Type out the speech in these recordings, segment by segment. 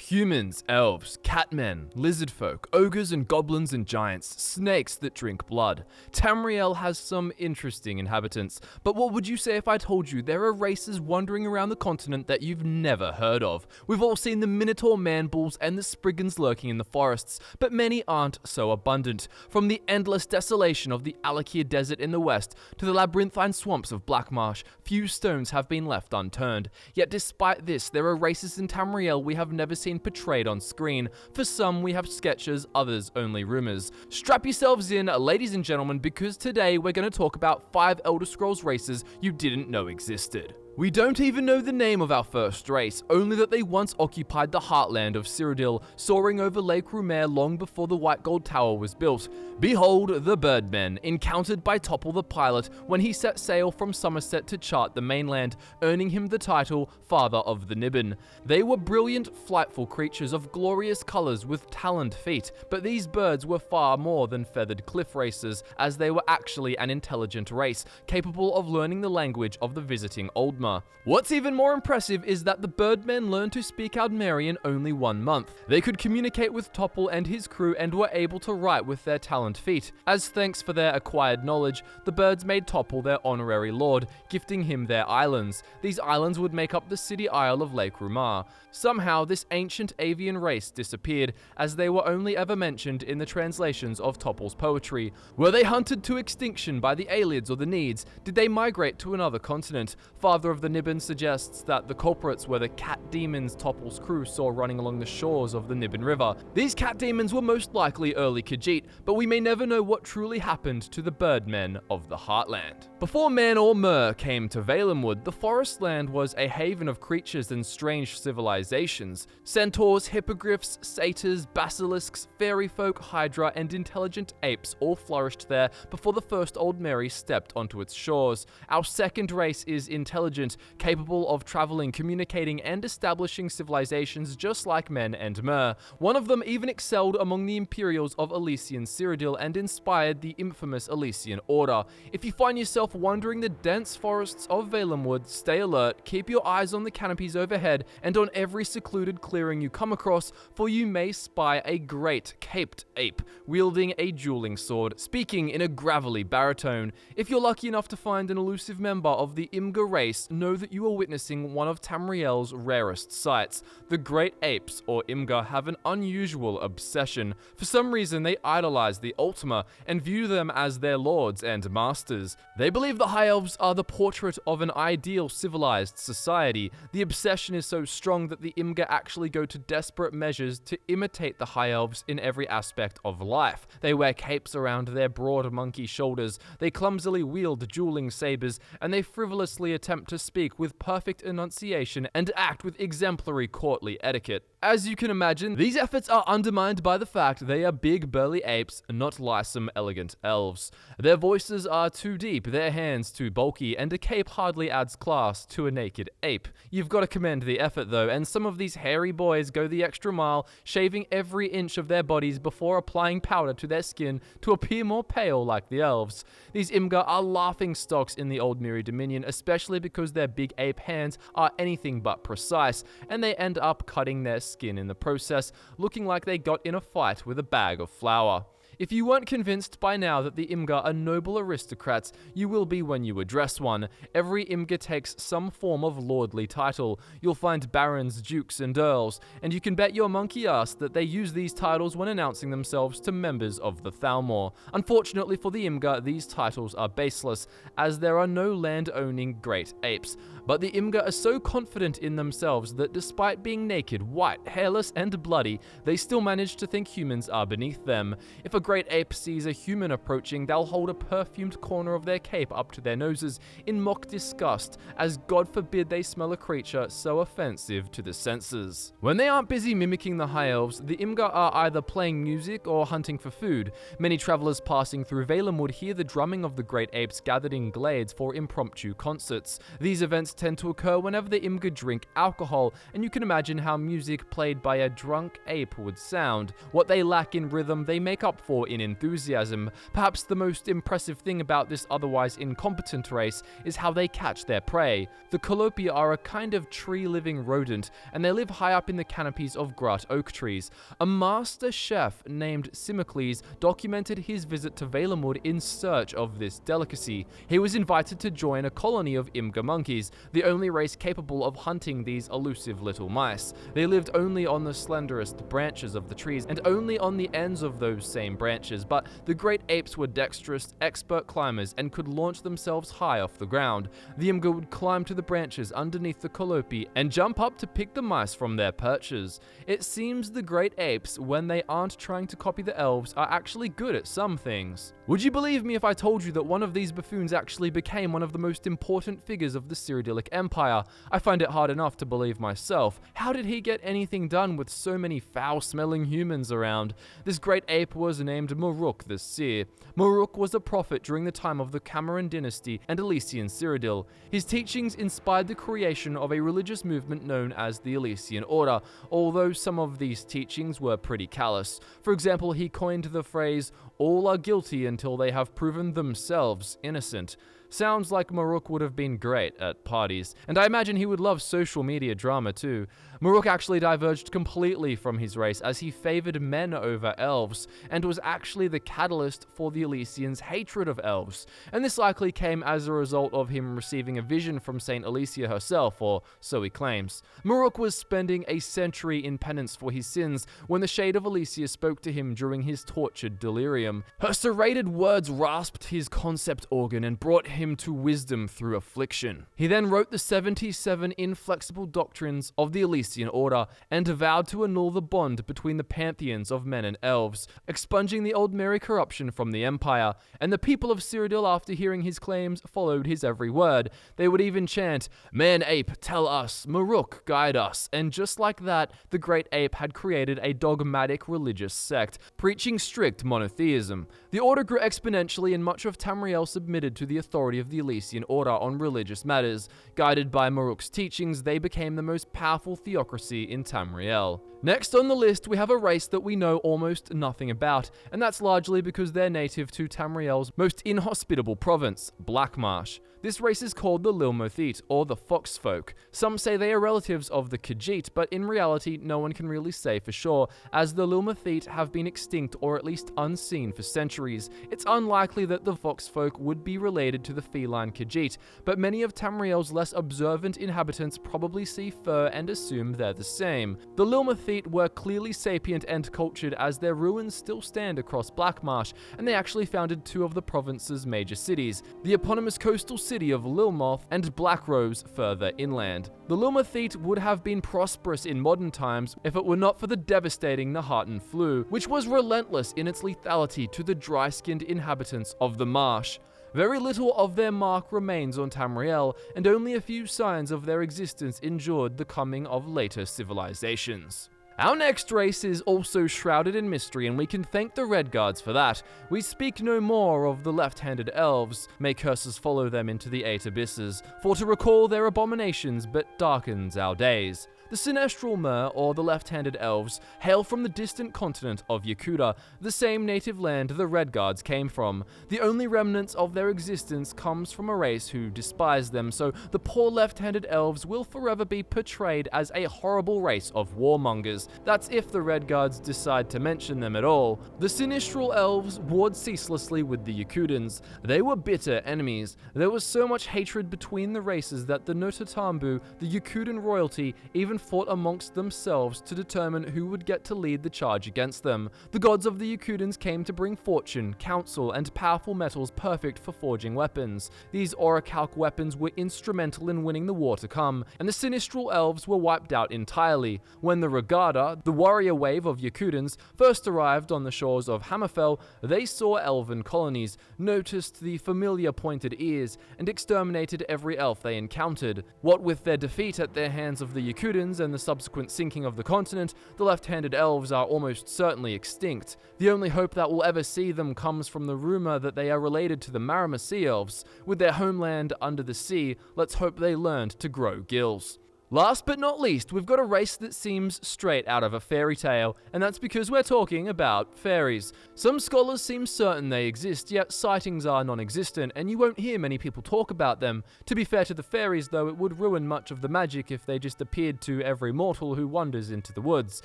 Humans, elves, catmen, lizard folk, ogres and goblins and giants, snakes that drink blood. Tamriel has some interesting inhabitants, but what would you say if I told you there are races wandering around the continent that you've never heard of? We've all seen the Minotaur man-bulls and the Spriggans lurking in the forests, but many aren't so abundant. From the endless desolation of the Alakir Desert in the west to the labyrinthine swamps of Blackmarsh, few stones have been left unturned. Yet despite this, there are races in Tamriel we have never seen portrayed on screen. For some we have sketches, others only rumors. Strap yourselves in, ladies and gentlemen, because today we're going to talk about 5 Elder Scrolls races you didn't know existed. We don't even know the name of our first race, only that they once occupied the heartland of Cyrodiil, soaring over Lake Rumer long before the White Gold Tower was built. Behold the Birdmen, encountered by Topple the Pilot when he set sail from Somerset to chart the mainland, earning him the title Father of the Niben. They were brilliant, flightful creatures of glorious colours with taloned feet, but these birds were far more than feathered cliff racers, as they were actually an intelligent race, capable of learning the language of the visiting Oldmer. What's even more impressive is that the Birdmen learned to speak Aldmeri in only 1 month. They could communicate with Topple and his crew and were able to write with their taloned feet. As thanks for their acquired knowledge, the birds made Topple their honorary lord, gifting him their islands. These islands would make up the city isle of Lake Rumar. Somehow, this ancient avian race disappeared, as they were only ever mentioned in the translations of Topple's poetry. Were they hunted to extinction by the Aelids or the Needs? Did they migrate to another continent? Father of the Niben suggests that the culprits were the cat demons Topple's crew saw running along the shores of the Niben River. These cat demons were most likely early Khajiit, but we may never know what truly happened to the Birdmen of the Heartland. Before Men or Myrrh came to Valenwood, the forest land was a haven of creatures and strange civilizations. Centaurs, hippogriffs, satyrs, basilisks, fairy folk, hydra, and intelligent apes all flourished there before the first Aldmeri stepped onto its shores. Our second race is intelligent, capable of traveling, communicating, and establishing civilizations just like Men and Myrrh. One of them even excelled among the Imperials of Elysian Cyrodiil and inspired the infamous Elysian Order. If you find yourself wandering the dense forests of Valenwood, stay alert, keep your eyes on the canopies overhead and on every secluded clearing you come across, for you may spy a great caped ape wielding a dueling sword, speaking in a gravelly baritone. If you're lucky enough to find an elusive member of the Imgur race, know that you are witnessing one of Tamriel's rarest sights. The Great Apes, or Imgur, have an unusual obsession. For some reason, they idolize the Ultima and view them as their lords and masters. They believe the High Elves are the portrait of an ideal civilized society. The obsession is so strong that the Imgur actually go to desperate measures to imitate the High Elves in every aspect of life. They wear capes around their broad monkey shoulders, they clumsily wield dueling sabers, and they frivolously attempt to speak with perfect enunciation and act with exemplary courtly etiquette. As you can imagine, these efforts are undermined by the fact they are big burly apes, not lissome elegant elves. Their voices are too deep, their hands too bulky, and a cape hardly adds class to a naked ape. You've got to commend the effort though, and some of these hairy boys go the extra mile, shaving every inch of their bodies before applying powder to their skin to appear more pale like the elves. These Imgur are laughing stocks in the Aldmeri Dominion, especially because their big ape hands are anything but precise, and they end up cutting their skin in the process, looking like they got in a fight with a bag of flour. If you weren't convinced by now that the Imgur are noble aristocrats, you will be when you address one. Every Imgur takes some form of lordly title. You'll find barons, dukes, and earls, and you can bet your monkey ass that they use these titles when announcing themselves to members of the Thalmor. Unfortunately for the Imgur, these titles are baseless, as there are no land-owning great apes. But the Imgur are so confident in themselves that despite being naked, white, hairless, and bloody, they still manage to think humans are beneath them. If a great ape sees a human approaching, they'll hold a perfumed corner of their cape up to their noses in mock disgust, as God forbid they smell a creature so offensive to the senses. When they aren't busy mimicking the High Elves, the Imgur are either playing music or hunting for food. Many travelers passing through Valenwood hear the drumming of the great apes gathered in glades for impromptu concerts. These events tend to occur whenever the Imgur drink alcohol, and you can imagine how music played by a drunk ape would sound. What they lack in rhythm, they make up for in enthusiasm. Perhaps the most impressive thing about this otherwise incompetent race is how they catch their prey. The Colopia are a kind of tree-living rodent, and they live high up in the canopies of Grat oak trees. A master chef named Simicles documented his visit to Valamud in search of this delicacy. He was invited to join a colony of Imgur monkeys, the only race capable of hunting these elusive little mice. They lived only on the slenderest branches of the trees, and only on the ends of those same branches, but the great apes were dexterous, expert climbers, and could launch themselves high off the ground. The Imgur would climb to the branches underneath the Colopi and jump up to pick the mice from their perches. It seems the great apes, when they aren't trying to copy the elves, are actually good at some things. Would you believe me if I told you that one of these buffoons actually became one of the most important figures of the Cyrodiilic Empire? I find it hard enough to believe myself. How did he get anything done with so many foul-smelling humans around? This great ape was named Murruk the Seer. Murruk was a prophet during the time of the Cameron dynasty and Elysian Cyrodiil. His teachings inspired the creation of a religious movement known as the Elysian Order, although some of these teachings were pretty callous. For example, he coined the phrase, "All are guilty until they have proven themselves innocent." Sounds like Murruk would have been great at parties, and I imagine he would love social media drama too. Murruk actually diverged completely from his race as he favored men over elves, and was actually the catalyst for the Elysians' hatred of elves, and this likely came as a result of him receiving a vision from Saint Elysia herself, or so he claims. Murruk was spending a century in penance for his sins when the Shade of Elysia spoke to him during his tortured delirium. Her serrated words rasped his concept organ and brought him to wisdom through affliction. He then wrote the 77 inflexible doctrines of the Elysian Order and vowed to annul the bond between the pantheons of men and elves, expunging the old merry corruption from the empire. And the people of Cyrodiil, after hearing his claims, followed his every word. They would even chant, "Man ape, tell us, Murruk, guide us." And just like that, the great ape had created a dogmatic religious sect, preaching strict monotheism. The order grew exponentially, and much of Tamriel submitted to the authority of the Elysian Order on religious matters. Guided by Murruk's teachings, they became the most powerful theocracy in Tamriel. Next on the list, we have a race that we know almost nothing about, and that's largely because they're native to Tamriel's most inhospitable province, Blackmarsh. This race is called the Lilmothete, or the Foxfolk. Some say they are relatives of the Khajiit, but in reality, no one can really say for sure, as the Lilmothete have been extinct or at least unseen for centuries. It's unlikely that the Foxfolk would be related to the feline Khajiit, but many of Tamriel's less observant inhabitants probably see fur and assume they're the same. The Lilmothete were clearly sapient and cultured, as their ruins still stand across Blackmarsh, and they actually founded two of the province's major cities, the eponymous coastal city of Lilmoth and Blackrose further inland. The Lilmothete would have been prosperous in modern times if it were not for the devastating Nahartan flu, which was relentless in its lethality to the dry-skinned inhabitants of the marsh. Very little of their mark remains on Tamriel, and only a few signs of their existence endured the coming of later civilizations. Our next race is also shrouded in mystery, and we can thank the Redguards for that. We speak no more of the left-handed elves. May curses follow them into the eight abysses, for to recall their abominations but darkens our days. The Sinestro Myrrh, or the left-handed elves, hail from the distant continent of Yakuta, the same native land the Redguards came from. The only remnants of their existence comes from a race who despise them, so the poor left-handed elves will forever be portrayed as a horrible race of warmongers. That's if the Redguards decide to mention them at all. The Sinistral elves warred ceaselessly with the Yakutans. They were bitter enemies. There was so much hatred between the races that the Notatambu, the Yakutan royalty, even fought amongst themselves to determine who would get to lead the charge against them. The gods of the Yakutans came to bring fortune, counsel, and powerful metals perfect for forging weapons. These orichalc weapons were instrumental in winning the war to come, and the Sinistral elves were wiped out entirely. When the Regada, the warrior wave of Yakutans, first arrived on the shores of Hammerfell, they saw elven colonies, noticed the familiar pointed ears, and exterminated every elf they encountered. What with their defeat at their hands of the Yakutans, dragons and the subsequent sinking of the continent, the left-handed elves are almost certainly extinct. The only hope that we'll ever see them comes from the rumor that they are related to the Marima Sea Elves. With their homeland under the sea, let's hope they learned to grow gills. Last but not least, we've got a race that seems straight out of a fairy tale, and that's because we're talking about fairies. Some scholars seem certain they exist, yet sightings are non-existent, and you won't hear many people talk about them. To be fair to the fairies, though, it would ruin much of the magic if they just appeared to every mortal who wanders into the woods.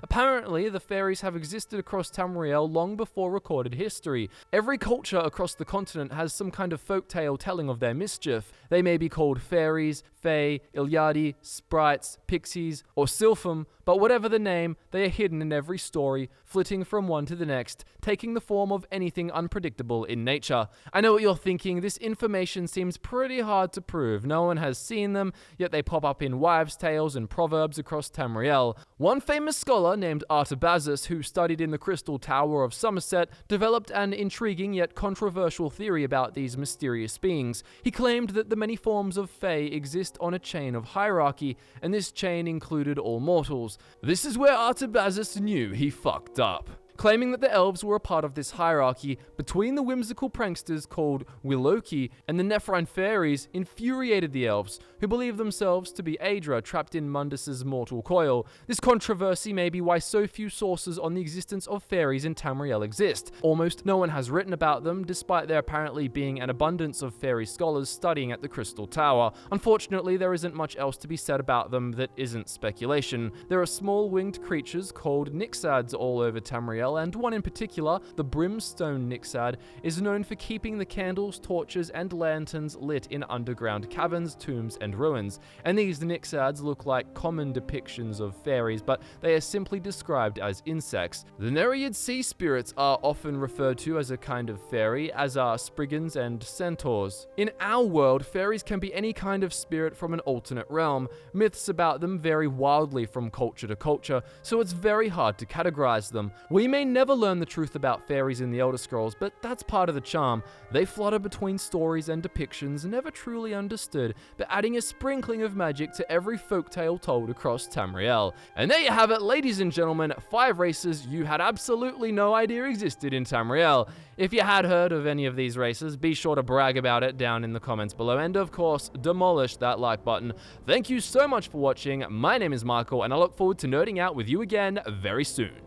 Apparently, the fairies have existed across Tamriel long before recorded history. Every culture across the continent has some kind of folktale telling of their mischief. They may be called fairies, fae, Ilyadi, sprites, pixies, or sylphum, but whatever the name, they are hidden in every story, flitting from one to the next, taking the form of anything unpredictable in nature. I know what you're thinking, this information seems pretty hard to prove. No one has seen them, yet they pop up in wives' tales and proverbs across Tamriel. One famous scholar named Artabazus, who studied in the Crystal Tower of Somerset, developed an intriguing yet controversial theory about these mysterious beings. He claimed that the many forms of fae exist on a chain of hierarchy, and this chain included all mortals. This is where Artabazus knew he fucked up. Claiming that the elves were a part of this hierarchy between the whimsical pranksters called Willoki and the Nephrine fairies infuriated the elves, who believed themselves to be Aedra trapped in Mundus's mortal coil. This controversy may be why so few sources on the existence of fairies in Tamriel exist. Almost no one has written about them, despite there apparently being an abundance of fairy scholars studying at the Crystal Tower. Unfortunately, there isn't much else to be said about them that isn't speculation. There are small winged creatures called Nixads all over Tamriel, and one in particular, the Brimstone Nixad, is known for keeping the candles, torches, and lanterns lit in underground caverns, tombs, and ruins. And these Nixads look like common depictions of fairies, but they are simply described as insects. The Nereid sea spirits are often referred to as a kind of fairy, as are Spriggans and centaurs. In our world, fairies can be any kind of spirit from an alternate realm. Myths about them vary wildly from culture to culture, so it's very hard to categorize them. We may never learn the truth about fairies in the Elder Scrolls, but that's part of the charm. They flutter between stories and depictions, never truly understood, but adding a sprinkling of magic to every folktale told across Tamriel. And there you have it, ladies and gentlemen, 5 races you had absolutely no idea existed in Tamriel. If you had heard of any of these races, be sure to brag about it down in the comments below, and of course, demolish that like button. Thank you so much for watching. My name is Michael, and I look forward to nerding out with you again very soon.